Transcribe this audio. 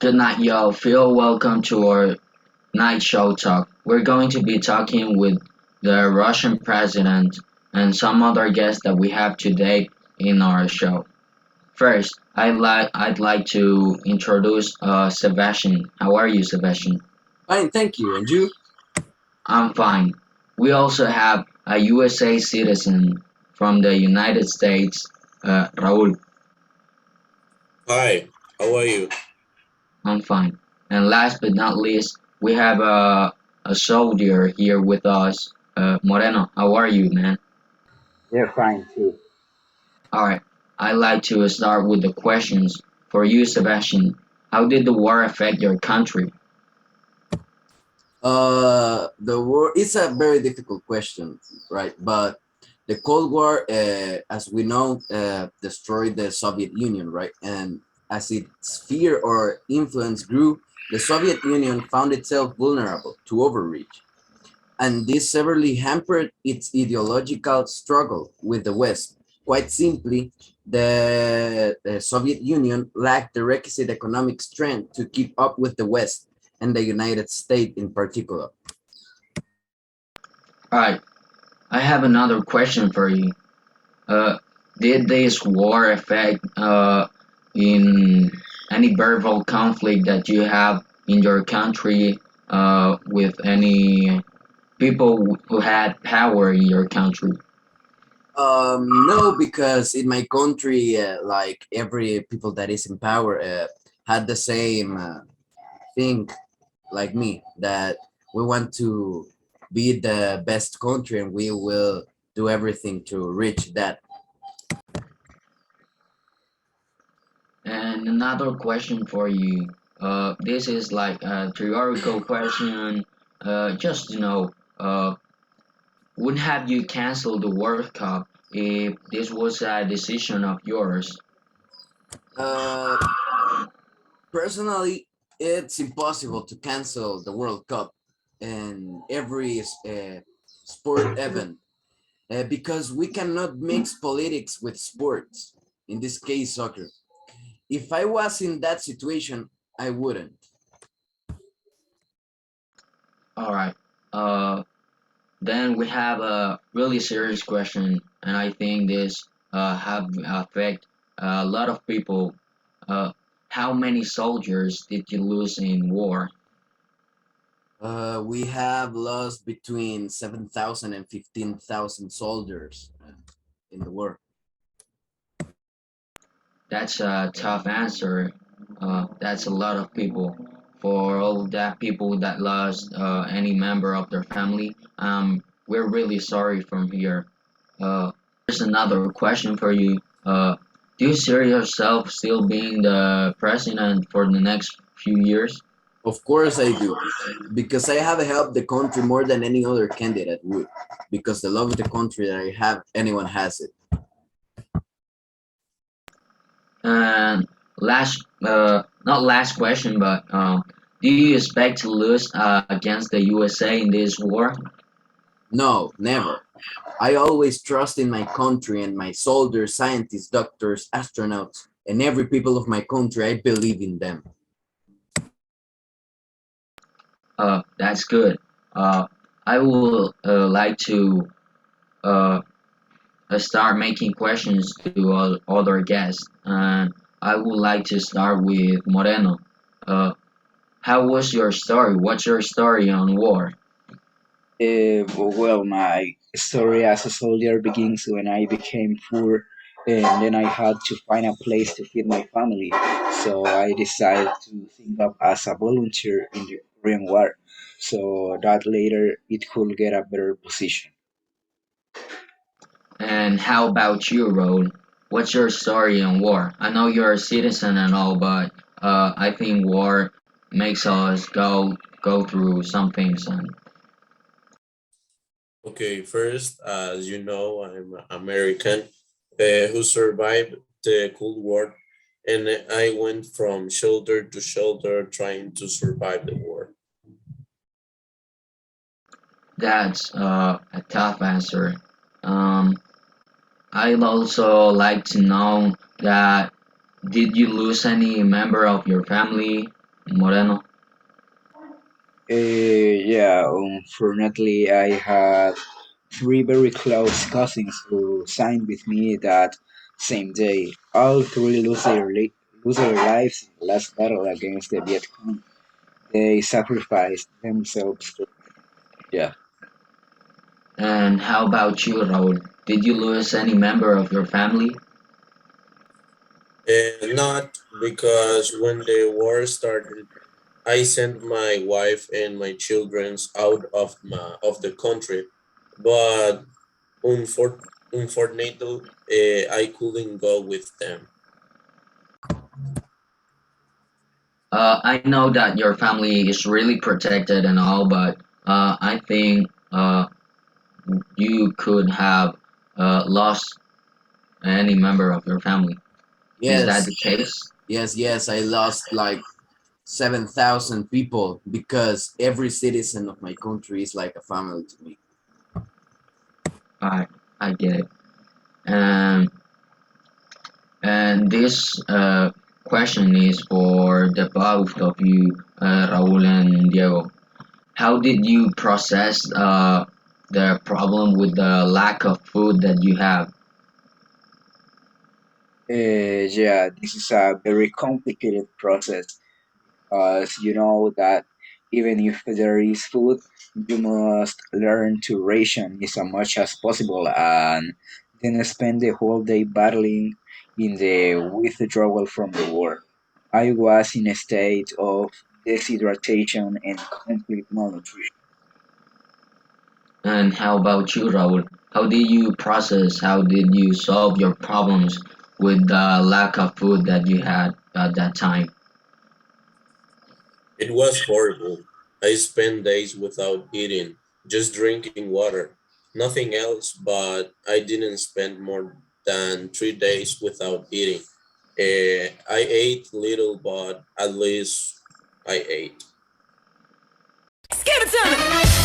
Good night, y'all. Feel welcome to our night show talk. We're going to be talking with the Russian president and some other guests that we have today in our show. First, I'd like to introduce Sebastian. How are you, Sebastian? Fine, thank you. And you? I'm fine. We also have a USA citizen from the United States, Raul. Hi, how are you? I'm fine. And last but not least, we have a soldier here with us, Moreno. How are you, man? They're fine too. All right. I'd like to start with the questions for you, Sebastian. How did the war affect your country? The war. It's a very difficult question, right? But the Cold War, as we know, destroyed the Soviet Union, right? And as its fear or influence grew, the Soviet Union found itself vulnerable to overreach, and this severely hampered its ideological struggle with the West. Quite simply, the Soviet Union lacked the requisite economic strength to keep up with the West and the United States in particular. All right. I have another question for you. Uh, did this war affect in any verbal conflict that you have in your country with any people who had power in your country? No, because in my country, like every people that is in power, had the same thing like me, that we want to be the best country and we will do everything to reach that. And another question for you. This is like a theoretical question. Just to know, would have you canceled the World Cup if this was a decision of yours? Uh, Personally, it's impossible to cancel the World Cup and every sport event because we cannot mix politics with sports, in this case, soccer. If I was in that situation, I wouldn't. All right. Uh, then we have a really serious question, and I think this have affect a lot of people. Uh, how many soldiers did you lose in war? We have lost between 7,000 and 15,000 soldiers in the war. That's a tough answer. That's a lot of people. For all that people that lost any member of their family, we're really sorry from here. Here's another question for you. Do you see yourself still being the president for the next few years? Of course I do, because I have helped the country more than any other candidate would, because the love of the country that I have, anyone has it. And not last question, but do you expect to lose against the USA in this war? No, never. I always trust in my country and my soldiers, scientists, doctors, astronauts, and every people of my country. I believe in them. That's good. Uh, I would like to uh, start making questions to other guests, and I would like to start with Moreno. Uh, how was your story? What's your story on war? Well, my story as a soldier begins when I became poor, and then I had to find a place to feed my family. So I decided to think of as a volunteer in the Korean War, so that later it could get a better position. And how about you, Road? What's your story on war? I know you're a citizen and all, but I think war makes us go through some things. And Okay, first, as you know, I'm American who survived the Cold War, and I went from shelter to shelter trying to survive the war. that's a tough answer. Um, I'd also like to know that did you lose any member of your family? Moreno? Yeah, unfortunately, I had three very close cousins who signed with me that same day. All three lose their lives in the last battle against the Viet Cong. They sacrificed themselves for yeah. And how about you, Raul? Did you lose any member of your family? And not because when the war started, I sent my wife and my childrens out of the country, but unfortunately, I couldn't go with them. I know that your family is really protected and all, but I think you could have lost any member of your family. Is that Yes, the case? yes. I lost like 7,000 people because every citizen of my country is like a family to me. I I get it. And this question is for the both of you, Raul and Diego. How did you process the problem with the lack of food that you have? Yeah, this is a very complicated process. You know that even if there is food, you must learn to ration as much as possible and then spend the whole day battling in the withdrawal from the war. I was in a state of dehydration and complete malnutrition. And how about you, Raul? How did you process? How did you solve your problems with the lack of food that you had at that time? It was horrible. I spent days without eating, just drinking water. Nothing else, but I didn't spend more than 3 days without eating. I ate little, but at least I ate. Give it to me.